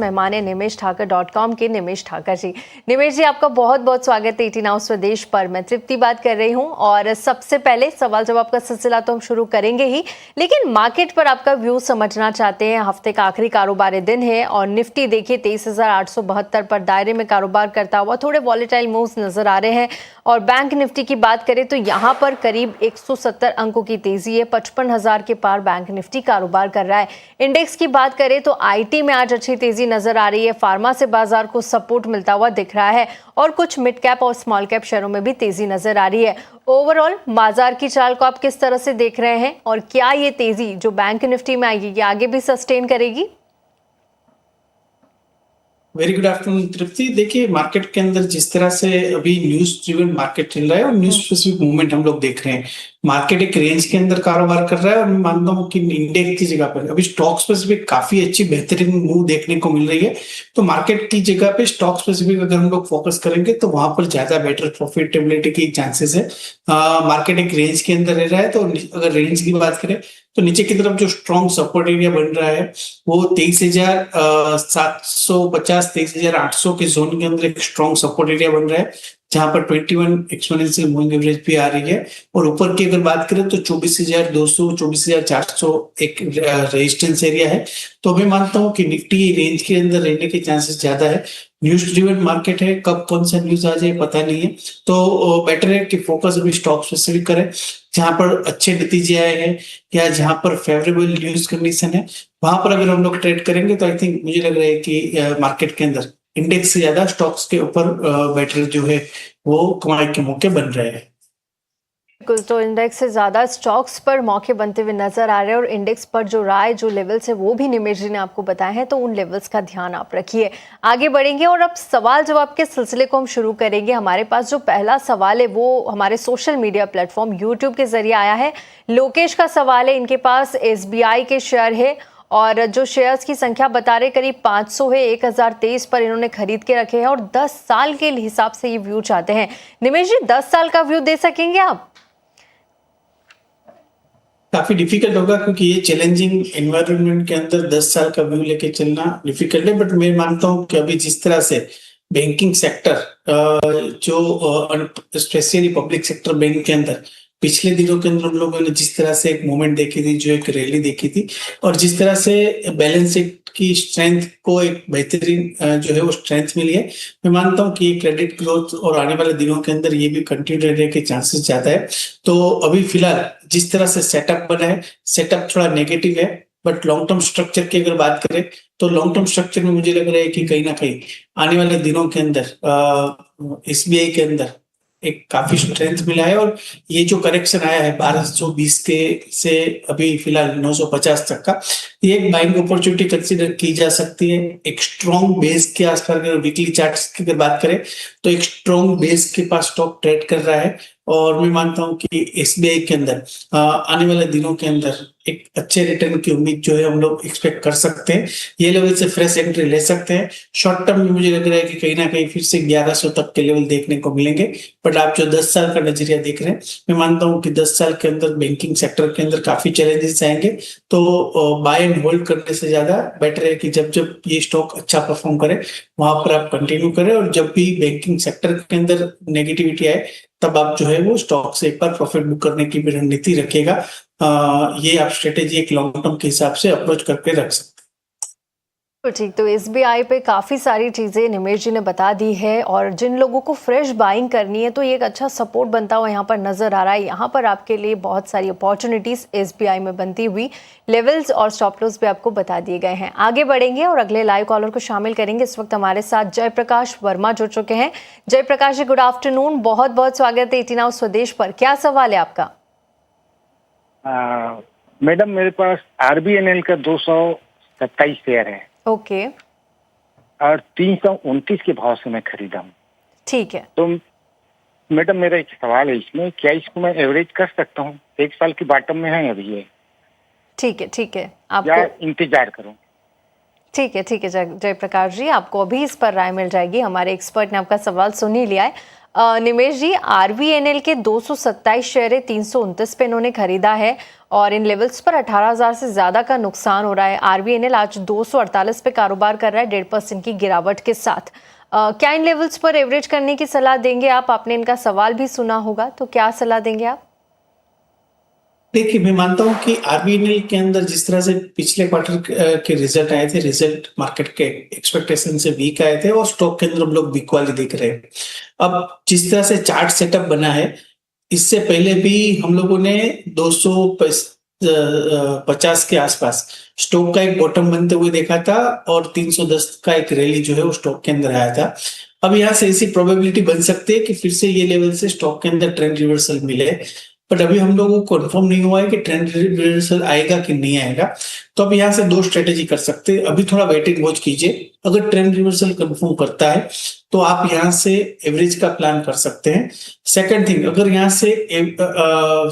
मेहमान है nimeshthakar.com के निमेश ठाकर जी। निमेश जी, आपका बहुत बहुत स्वागत है 18 आवर्स स्वदेश पर। मैं तृप्ति बात कर रही हूं और सबसे पहले सवाल जवाब का सिलसिला तो हम शुरू करेंगे ही, लेकिन मार्केट पर आपका व्यू समझना चाहते हैं। हफ्ते का आखिरी कारोबारी दिन है और निफ्टी देखिए 23,872 पर दायरे में कारोबार करता हुआ थोड़े वॉलेटाइल मूव्स नजर आ रहे हैं। और बैंक निफ्टी की बात करें तो यहाँ पर करीब 170 अंकों की तेजी है, 55,000 के पार बैंक निफ्टी कारोबार कर रहा है। इंडेक्स की बात करें तो आईटी में आज अच्छी तेजी नजर आ रही है, फार्मा से बाजार को सपोर्ट मिलता हुआ दिख रहा है और कुछ मिड कैप और स्मॉल कैप शेयरों में भी तेजी नजर आ रही है। ओवरऑल बाजार की चाल को आप किस तरह से देख रहे हैं और क्या ये तेजी जो बैंक निफ्टी में आएगी ये आगे भी सस्टेन करेगी? वेरी गुड आफ्टरनून तृप्ति। देखिए, मार्केट के अंदर जिस तरह से अभी न्यूज ड्रिवन मार्केट चल रहा है और न्यूज स्पेसिफिक मूवमेंट हम लोग देख रहे हैं, मार्केट एक रेंज के अंदर कारोबार कर रहा है और मैं मानता हूँ कि इंडेक्स की जगह पर अभी स्टॉक स्पेसिफिक काफी अच्छी बेहतरीन मूव देखने को मिल रही है। तो मार्केट की जगह पे स्टॉक स्पेसिफिक अगर हम लोग फोकस करेंगे तो वहां पर ज्यादा बेटर प्रॉफिटेबिलिटी की चांसेस है। मार्केट एक रेंज के अंदर रह रहा है, तो अगर रेंज की बात करें तो नीचे की तरफ जो स्ट्रॉन्ग सपोर्ट एरिया बन रहा है वो 23,750 23,800 के जोन के अंदर एक स्ट्रॉन्ग सपोर्ट एरिया बन रहा है, जहां पर 21 एक्सपोनेंशियल मूविंग एवरेज भी आ रही है। और ऊपर की अगर बात करें तो 24,200 24,400 एक रेजिस्टेंस एरिया है। तो मैं मानता हूं कि निफ्टी रेंज के अंदर रहने के चांसेस ज्यादा है। न्यूज ड्रिवन मार्केट है, कब कौन सा न्यूज आ जाए पता नहीं है, तो बेटर है कि फोकस अभी स्टॉक स्पेसिफिक करें जहां पर अच्छे नतीजे आए हैं या जहां पर फेवरेबल न्यूज कंडीशन है। वहां पर अगर हम लोग ट्रेड करेंगे तो आई थिंक मुझे लग रहा है कि मार्केट के अंदर इंडेक्स से ज्यादा स्टॉक्स के ऊपर बेटर जो है वो कमाई के मौके बन रहे हैं। बिल्कुल, तो इंडेक्स से ज्यादा स्टॉक्स पर मौके बनते हुए नजर आ रहे हैं और इंडेक्स पर जो राय जो लेवल्स है वो भी निमेश जी ने आपको बताया है, तो उन लेवल्स का ध्यान आप रखिए। आगे बढ़ेंगे और अब सवाल जवाब के सिलसिले को हम शुरू करेंगे। हमारे पास जो पहला सवाल है वो हमारे सोशल मीडिया प्लेटफॉर्म यूट्यूब के जरिए आया है। लोकेश का सवाल है, इनके पास SBI के शेयर है और जो शेयर्स की संख्या बता रहे करीब 500 है, 1023 पर इन्होंने खरीद के रखे हैं और 10 साल के हिसाब से ये व्यू चाहते हैं। निमेश जी, 10 साल का व्यू दे सकेंगे आप? काफी डिफिकल्ट होगा क्योंकि ये चैलेंजिंग एनवायरनमेंट के अंदर 10 साल का व्यू लेके चलना डिफिकल्ट है। बट मैं मानता हूँ कि अभी जिस तरह से बैंकिंग सेक्टर जो स्पेशली पब्लिक सेक्टर बैंक के अंदर पिछले दिनों के अंदर हम लोगों ने जिस तरह से एक मूवमेंट देखी थी, जो एक रैली देखी थी, और जिस तरह से बैलेंस शीट की स्ट्रेंथ को एक बेहतरीन जो है वो स्ट्रेंथ मिली है, मैं मानता हूँ कि क्रेडिट ग्रोथ और आने वाले दिनों के अंदर ये भी कंटिन्यू रहने के चांसेस ज्यादा है। तो अभी फिलहाल जिस तरह से सेटअप बना है, सेटअप थोड़ा नेगेटिव है, बट लॉन्ग टर्म स्ट्रक्चर की अगर बात करें तो लॉन्ग टर्म स्ट्रक्चर में मुझे लग रहा है कि कहीं ना कहीं आने वाले दिनों के अंदर SBI के अंदर एक काफी स्ट्रेंथ मिला है। और ये जो करेक्शन आया है 1220 के से अभी फिलहाल 950 तक का, ये एक बाइंग अपॉर्चुनिटी कंसीडर की जा सकती है। एक स्ट्रॉन्ग बेस के आसपास अगर वीकली चार्ट्स की अगर बात करें तो एक स्ट्रॉन्ग बेस के पास स्टॉक ट्रेड कर रहा है और मैं मानता हूं कि SBI के अंदर आने वाले दिनों के अंदर एक अच्छे रिटर्न की उम्मीद जो है हम लोग एक्सपेक्ट कर सकते हैं। ये लेवल से फ्रेश एंट्री ले सकते हैं। शॉर्ट टर्म में मुझे लग रहा है कि कहीं ना कहीं फिर से 1100 तक के लेवल देखने को मिलेंगे। बट आप जो 10 साल का नजरिया देख रहे हैं, मैं मानता हूं कि 10 साल के अंदर बैंकिंग सेक्टर के अंदर काफी चैलेंजेस आएंगे। तो बाय एंड होल्ड करने से ज्यादा बेटर है कि जब जब ये स्टॉक अच्छा परफॉर्म करे वहां पर आप कंटिन्यू करें, और जब भी बैंकिंग सेक्टर के अंदर नेगेटिविटी आए तब आप जो है वो स्टॉक से एक बार प्रॉफिट बुक करने की भी रणनीति रखेगा। ये आप स्ट्रेटेजी एक लॉन्ग टर्म के हिसाब से अप्रोच करके रख सकते हैं। ठीक, तो SBI पे काफ़ी सारी चीज़ें निमेश जी ने बता दी है और जिन लोगों को फ्रेश बाइंग करनी है तो ये एक अच्छा सपोर्ट बनता हुआ यहाँ पर नज़र आ रहा है। यहाँ पर आपके लिए बहुत सारी अपॉर्चुनिटीज़ SBI में बनती हुई लेवल्स और स्टॉप लॉस भी आपको बता दिए गए हैं। आगे बढ़ेंगे और अगले लाइव कॉलर को शामिल करेंगे। इस वक्त हमारे साथ जयप्रकाश वर्मा जुड़ चुके हैं। जयप्रकाश जी, गुड आफ्टरनून, बहुत बहुत स्वागत है 18 आवर्स स्वदेश पर। क्या सवाल है आपका? मैडम, मेरे पास RBNL का 227 शेयर है। ओके। और 329 के भाव से मैं खरीदा हूँ। ठीक है। तो मैडम, मेरा एक सवाल है इसमें, क्या इसको मैं एवरेज कर सकता हूँ? 1 साल की बॉटम में है अभी ये। ठीक है आपको या इंतजार करूँ? ठीक है जयप्रकाश जी, आपको अभी इस पर राय मिल जाएगी। हमारे एक्सपर्ट ने आपका सवाल सुन ही लिया है। निमेश जी, RBNL के 227 शेयर 329 पे इन्होंने खरीदा है और इन लेवल्स पर 18,000 से ज़्यादा का नुकसान हो रहा है। आरबीएनएल आज 248 पे कारोबार कर रहा है 1.5% की गिरावट के साथ। क्या इन लेवल्स पर एवरेज करने की सलाह देंगे आप? आपने इनका सवाल भी सुना होगा, तो क्या सलाह देंगे आप? देखिए, मैं मानता हूं कि आरबीएनएल के अंदर जिस तरह से पिछले क्वार्टर के रिजल्ट आए थे, रिजल्ट मार्केट के एक्सपेक्टेशन से वीक आए थे और स्टॉक के अंदर हम लोग वीक वाली देख रहे हैं। अब जिस तरह से चार्ट सेटअप बना है, इससे पहले भी हम लोगों ने 250 के आसपास स्टॉक का एक बॉटम बनते हुए देखा था और 310 का एक रैली जो है वो स्टॉक के अंदर आया था। अब यहाँ से ऐसी प्रोबेबिलिटी बन सकती है कि फिर से ये लेवल से स्टॉक के अंदर ट्रेंड रिवर्सल मिले, बट अभी हम लोगों को कंफर्म नहीं हुआ है कि ट्रेंड रिवर्सल आएगा कि नहीं आएगा। तो अब यहाँ से दो स्ट्रेटेजी कर सकते हैं। अभी थोड़ा वेट एंड वॉच कीजिए, अगर ट्रेंड रिवर्सल कंफर्म करता है तो आप यहाँ से एवरेज का प्लान कर सकते हैं। सेकंड थिंग, अगर यहाँ से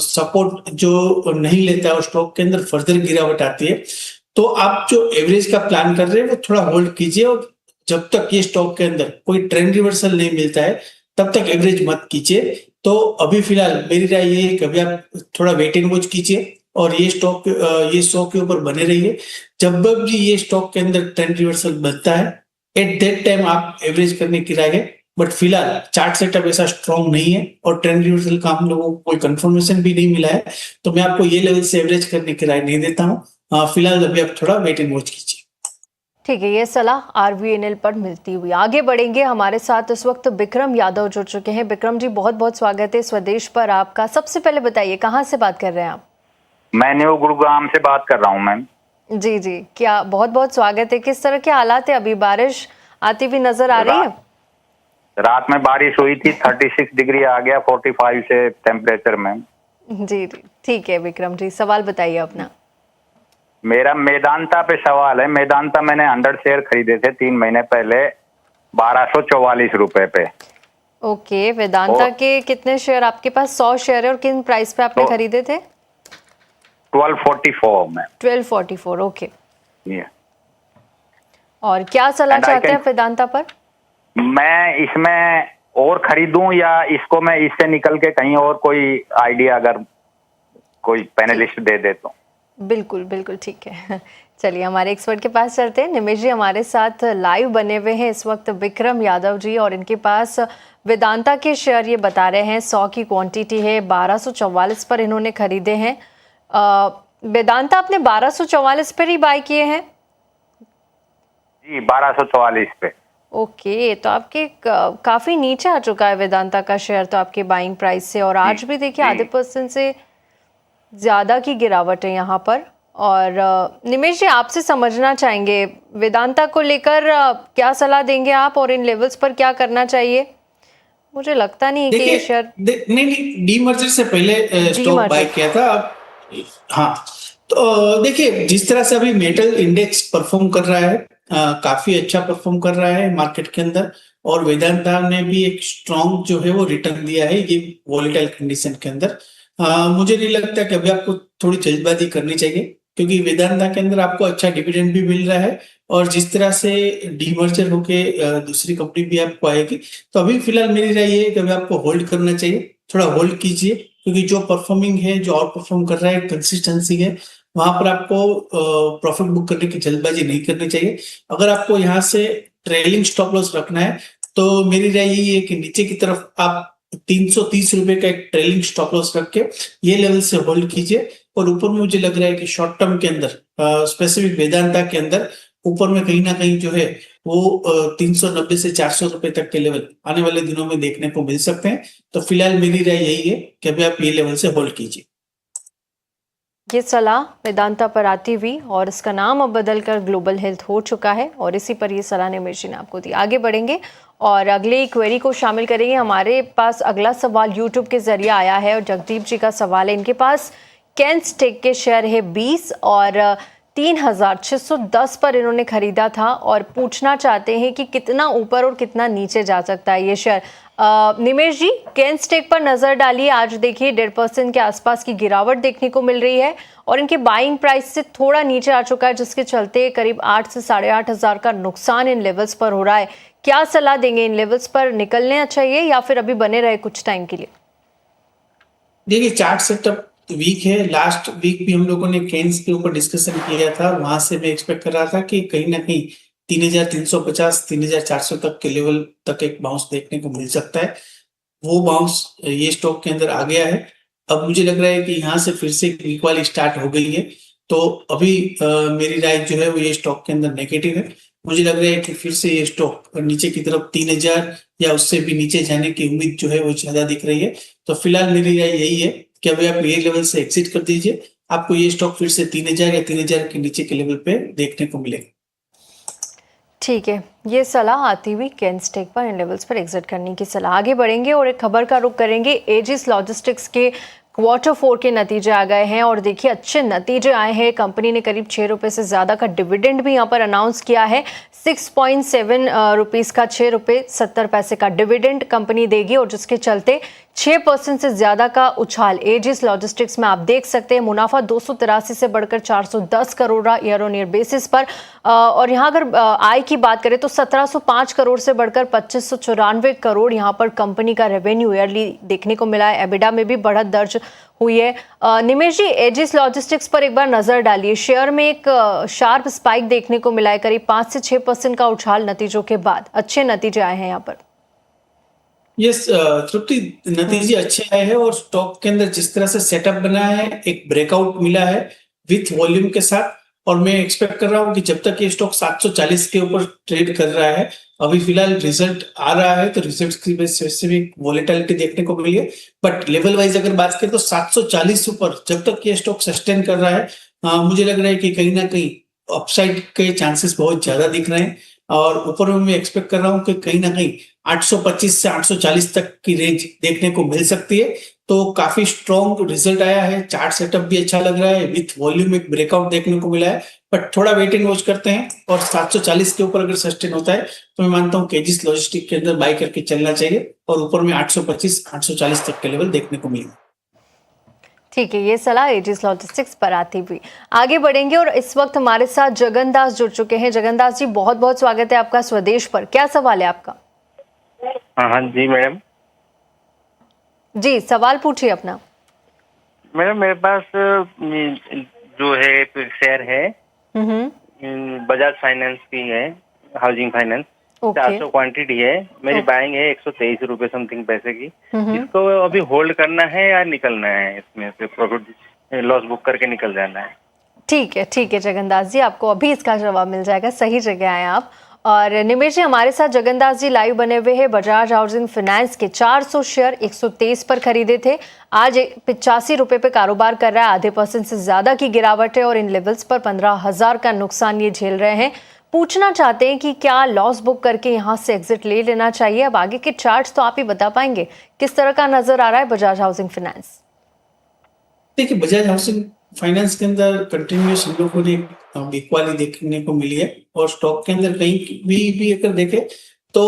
सपोर्ट जो नहीं लेता है और स्टॉक के अंदर फर्दर गिरावट आती है, तो आप जो एवरेज का प्लान कर रहे हैं वो थोड़ा होल्ड कीजिए और जब तक ये स्टॉक के अंदर कोई ट्रेंड रिवर्सल नहीं मिलता है तब तक एवरेज मत कीजिए। तो अभी फिलहाल मेरी राय ये है कि अभी आप थोड़ा वेट एंड वॉच कीजिए और ये 100 के ऊपर बने रहिए। जब भी ये स्टॉक के अंदर ट्रेंड रिवर्सल बनता है, एट दैट टाइम आप एवरेज करने की राय है। बट फिलहाल चार्ट सेटअप ऐसा स्ट्रॉन्ग नहीं है और ट्रेंड रिवर्सल का हम लोगों को कोई कंफर्मेशन भी नहीं मिला है, तो मैं आपको ये लेवल से एवरेज करने की राय नहीं देता हूँ। फिलहाल अभी आप थोड़ा वेट एंड वॉच कीजिए। ठीक है, ये सलाह आरबीएनएल पर मिलती हुई। आगे बढ़ेंगे, हमारे साथ इस वक्त विक्रम यादव जुड़ चुके हैं। विक्रम जी, बहुत बहुत स्वागत है स्वदेश पर आपका। सबसे पहले बताइए, कहाँ से बात कर रहे हैं आप? मैं न्यू गुरुग्राम से बात कर रहा हूँ मैम। जी जी, क्या बहुत बहुत स्वागत है। किस तरह के हालात है? अभी बारिश आती हुई नजर आ रही है? रात में बारिश हुई थी, 36 डिग्री आ गया 45 से टेम्परेचर में। जी जी, ठीक है विक्रम जी, सवाल बताइए अपना। मेरा मेदांता पे सवाल है। मेदांता मैंने 100 शेयर खरीदे थे 3 महीने पहले 1244 रुपए पे। ओके, वेदांता के कितने शेयर आपके पास? 100 शेयर है। और किन प्राइस पे आपने खरीदे थे? 1244 में। 1244, ओके। yeah. और क्या सलाह चाहते हैं वेदांता पर? मैं इसमें और खरीदूं या इसको मैं इससे निकल के कहीं और कोई आइडिया अगर कोई पैनलिस्ट दे दे तो? बिल्कुल बिल्कुल, ठीक है। चलिए हमारे एक्सपर्ट के पास चलते हैं। निमेश जी हमारे साथ लाइव बने हुए हैं इस वक्त, विक्रम यादव जी, और इनके पास वेदांता के शेयर ये बता रहे हैं 100 की क्वांटिटी है, 1244 पर इन्होंने खरीदे हैं। वेदांता आपने 1244 पर ही बाय किए हैं? जी, 1244 पे। ओके, तो आपके काफी नीचे आ चुका है वेदांता का शेयर तो आपके बाइंग प्राइस से, और आज भी देखिए आधे % से ज्यादा की गिरावट है यहाँ पर। और निमेश जी, आपसे समझना चाहेंगे वेदांता को लेकर क्या सलाह देंगे आप, और इन लेवल्स पर क्या करना चाहिए? मुझे लगता नहीं कि ये शेयर नहीं, डीमर्जर से पहले स्टॉक बाय किया था। हाँ, तो देखिए जिस तरह से अभी मेटल इंडेक्स परफॉर्म कर रहा है, काफी अच्छा परफॉर्म कर रहा है मार्केट के अंदर, और वेदांता ने भी एक स्ट्रॉन्ग जो है वो रिटर्न दिया है ये वॉलेटाइल कंडीशन के अंदर। मुझे नहीं लगता कि अभी आपको थोड़ी जल्दबाजी करनी चाहिए, क्योंकि वेदांता के अंदर आपको अच्छा डिविडेंड भी मिल रहा है और जिस तरह से डीमर्जर होके दूसरी कंपनी भी आपको आएगी, तो अभी फिलहाल मेरी राय ये है कि अभी आपको होल्ड करना चाहिए। थोड़ा होल्ड कीजिए, क्योंकि जो परफॉर्मिंग है, जो आउट परफॉर्म कर रहा है, कंसिस्टेंसी है, वहां पर आपको प्रॉफिट बुक करने की जल्दबाजी नहीं करनी चाहिए। अगर आपको यहाँ से ट्रेलिंग स्टॉप लॉस रखना है तो मेरी राय यही है कि नीचे की तरफ आप 330 रुपए का एक ट्रेलिंग स्टॉप लॉस रख के ये लेवल से होल्ड कीजिए, और ऊपर में मुझे लग रहा है कि शॉर्ट टर्म के अंदर स्पेसिफिक वेदांता के अंदर ऊपर में कहीं ना कहीं जो है वो 390 से 400 रुपए तक के लेवल आने वाले दिनों में देखने को मिल सकते हैं। तो फिलहाल मेरी राय यही है कि अभी आप ये लेवल से होल्ड कीजिए। ये सलाह वेदांता पर आती हुई, और इसका नाम अब बदलकर ग्लोबल हेल्थ हो चुका है, और इसी पर ये सलाह निमेश जी ने आपको दी। आगे बढ़ेंगे और अगले क्वेरी को शामिल करेंगे। हमारे पास अगला सवाल यूट्यूब के जरिए आया है और जगदीप जी का सवाल है। इनके पास कैंस्टेक के शेयर है 20 और 3,610 पर इन्होंने खरीदा था, और पूछना चाहते हैं कि कितना ऊपर और कितना नीचे जा सकता है ये शेयर। निमेश जी, कैंस्टेक पर नजर डालिए। आज देखिए 1.5% के आसपास की गिरावट देखने को मिल रही है, और इनके बाइंग प्राइस से थोड़ा नीचे आ चुका है, जिसके चलते करीब 8 से 8,500 का नुकसान इन लेवल्स पर हो रहा है। क्या सलाह देंगे? इन लेवल्स पर निकलने चाहिए या फिर अभी बने रहे कुछ टाइम के लिए? देखिए चार्ट सेटअप वीक है। लास्ट वीक भी हम लोगों ने केन्स के ऊपर डिस्कशन किया था, वहां से मैं एक्सपेक्ट कर रहा था कि कहीं ना कहीं 3,350 3,400 तक के लेवल तक एक बाउंस देखने को मिल सकता है। वो बाउंस ये स्टॉक के अंदर आ गया है। अब मुझे लग रहा है कि यहाँ से फिर से एक वीक वाली स्टार्ट हो गई है। तो अभी मेरी राय जो है वो ये स्टॉक के अंदर नेगेटिव है। मुझे लग रहा है कि फिर से ये स्टॉक नीचे की तरफ 3,000 या उससे भी नीचे जाने की उम्मीद जो है वो ज्यादा दिख रही है। तो फिलहाल मेरी राय यही है कि अभी आप ये लेवल से एग्जिट कर दीजिए। आपको ये स्टॉक फिर से 3,000 या 3,000 के नीचे के लेवल पे देखने को मिलेगा। ठीक है, ये सलाह आती हुई कैनस्टेक पर इन लेवल्स पर एग्जिट करने की सलाह। आगे बढ़ेंगे और एक खबर का रुख करेंगे। एजिस लॉजिस्टिक्स के Q4 के नतीजे आ गए हैं और देखिए अच्छे नतीजे आए हैं। कंपनी ने करीब 6 रुपए से ज़्यादा का डिविडेंड भी यहाँ पर अनाउंस किया है। 6.7 रुपीज़ का 6 रुपए 70 पैसे का डिविडेंड कंपनी देगी और जिसके चलते 6% से ज़्यादा का उछाल एजिस लॉजिस्टिक्स में आप देख सकते हैं। मुनाफा 283 से बढ़कर 410 करोड़ रहा ईयर ऑन ईयर बेसिस पर। और यहाँ अगर आय की बात करें तो 1705 करोड़ से बढ़कर 2594 करोड़ यहाँ पर कंपनी का रेवेन्यू ईयरली देखने को मिला है। एबिडा में भी बढ़त दर्ज हुई है। निमेश जी, एजिस लॉजिस्टिक्स पर एक बार नजर डालिए। शेयर में एक शार्प स्पाइक देखने को मिला है, करीब 5 से 6% का उछाल नतीजों के बाद। अच्छे नतीजे आए हैं यहाँ पर। यस तृप्ति, नतीजे अच्छे आए हैं और स्टॉक के अंदर जिस तरह से सेटअप बना है, एक ब्रेकआउट मिला है विथ वॉल्यूम के साथ। और मैं एक्सपेक्ट कर रहा हूँ कि जब तक ये स्टॉक 740 के ऊपर ट्रेड कर रहा है, अभी फिलहाल रिजल्ट आ रहा है तो रिजल्ट की वजह से भी वॉलेटिलिटी देखने को मिली है। बट लेवल वाइज अगर बात करें तो 740 ऊपर जब तक ये स्टॉक सस्टेन कर रहा है, मुझे लग रहा है कि कहीं ना कहीं अपसाइड के चांसेस बहुत ज्यादा दिख रहे हैं। और ऊपर में मैं एक्सपेक्ट कर रहा हूँ कि कहीं ना कहीं 825 से 840 तक की रेंज देखने को मिल सकती है। तो काफी स्ट्रॉन्ग रिजल्ट आया है, चार्ट सेटअप भी अच्छा लग रहा है, विथ वॉल्यूम एक ब्रेकआउट देखने को मिला है। बट थोड़ा वेट एंड वॉच करते हैं और 740 के ऊपर अगर सस्टेन होता है तो मैं मानता हूँ कि एजिस लॉजिस्टिक के अंदर बाय करके चलना चाहिए और ऊपर में 825 840 तक के लेवल देखने को मिलेगा। ठीक है, ये सलाह एजिस लॉजिस्टिक्स पर आती हुई। आगे बढ़ेंगे और इस वक्त हमारे साथ जगन दास जुड़ चुके हैं। जगन दास जी, बहुत बहुत स्वागत है आपका स्वदेश पर। क्या सवाल है आपका? हाँ जी मैडम। जी, सवाल पूछिए अपना। मैडम मेरे पास जो है शेयर है बजाज फाइनेंस की है, हाउसिंग फाइनेंस। 400 क्वांटिटी है मेरी, बाइंग है 123 रुपए समथिंग पैसे की। इसको अभी होल्ड करना है या निकलना है, इसमें से प्रॉफिट लॉस बुक करके निकल जाना है? ठीक है जगन्दास जी, आपको अभी इसका जवाब मिल जाएगा। सही जगह आए आप। और निमेश जी, हमारे साथ जगन्दास जी लाइव बने हुए हैं। बजाज हाउसिंग फाइनेंस के 400 शेयर 123 पर खरीदे थे, आज 85 रुपए पे कारोबार कर रहा है। आधे % से ज्यादा की गिरावट है और इन लेवल्स पर 15,000 का नुकसान ये झेल रहे हैं। पूछना चाहते हैं कि क्या लॉस बुक करके यहाँ से एग्जिट ले लेना चाहिए? अब आगे के चार्ट्स तो आप ही बता पाएंगे, किस तरह का नजर आ रहा है बजाज हाउसिंग फाइनेंस? देखिए, बजाज हाउसिंग फाइनेंस के अंदर कंटिन्यूस हम लोगों ने वीक वाली देखने को मिली है और स्टॉक के अंदर कहीं भी अगर देखें तो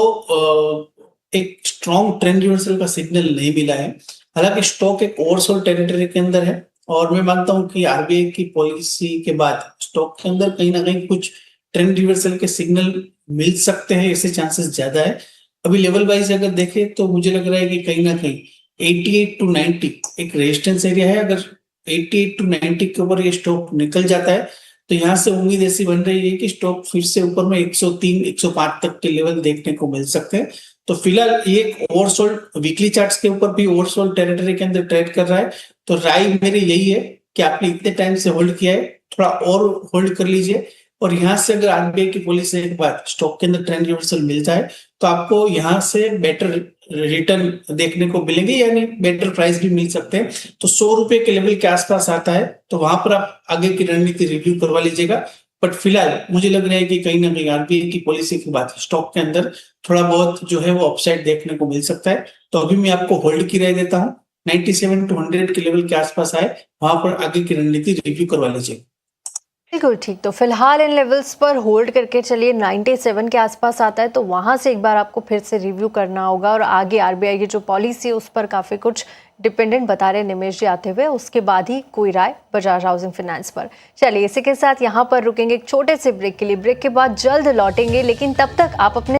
एक स्ट्रॉन्ग ट्रेंड रिवर्सल का सिग्नल नहीं मिला है। हालांकि स्टॉक एक ओवरसोल्ड टेरिटरी के अंदर है और मैं मानता हूं कि आरबीआई की पॉलिसी के बाद स्टॉक के अंदर कहीं ना कहीं कुछ ट्रेंड रिवर्सल के सिग्नल मिल सकते हैं, ऐसे चांसेस ज्यादा है। अभी लेवल वाइज अगर देखें तो मुझे लग रहा है कि कहीं ना कहीं 88 to 90 एक रेजिस्टेंस एरिया है। अगर 88 to 90 के ऊपर ये स्टॉक निकल जाता है तो यहाँ से उम्मीद ऐसी बन रही है कि स्टॉक फिर से ऊपर में 103 105 तक के लेवल देखने को मिल सकते हैं। तो फिलहाल ये एक ओवरसोल्ड, वीकली चार्ट्स के ऊपर भी ओवरसोल्ड टेरिटरी के अंदर ट्रेड कर रहा है। तो राय मेरी यही है कि आपने इतने टाइम से होल्ड किया है, थोड़ा और होल्ड कर लीजिए। और यहाँ से अगर आरबीआई की पॉलिसी के बाद स्टॉक के अंदर ट्रेंड रिवर्सल मिलता है तो आपको यहाँ से बेटर रिटर्न देखने को मिलेंगे, यानी बेटर प्राइस भी मिल सकते हैं। तो 100 रुपए के लेवल के आसपास आता है तो वहां पर आप आगे की रणनीति रिव्यू करवा लीजिएगा। बट फिलहाल मुझे लग रहा है कि कहीं ना कहीं आरबीआई की पॉलिसी के बाद स्टॉक के अंदर थोड़ा बहुत जो है वो अपसाइड देखने को मिल सकता है। तो अभी मैं आपको होल्ड की राय देता हूँ, 97 to 100 के लेवल के आसपास आए, वहां पर आगे की रणनीति रिव्यू करवा लीजिएगा। बिल्कुल ठीक। तो फिलहाल इन लेवल्स पर होल्ड करके चलिए। 97 के आसपास आता है तो वहां से एक बार आपको फिर से रिव्यू करना होगा। और आगे आरबीआई की जो पॉलिसी है उस पर काफी कुछ डिपेंडेंट बता रहे निमेश जी आते हुए, उसके बाद ही कोई राय बजाज हाउसिंग फाइनेंस पर। चलिए इसी के साथ यहाँ पर रुकेंगे एक छोटे से ब्रेक के लिए। ब्रेक के बाद जल्द लौटेंगे, लेकिन तब तक आप अपने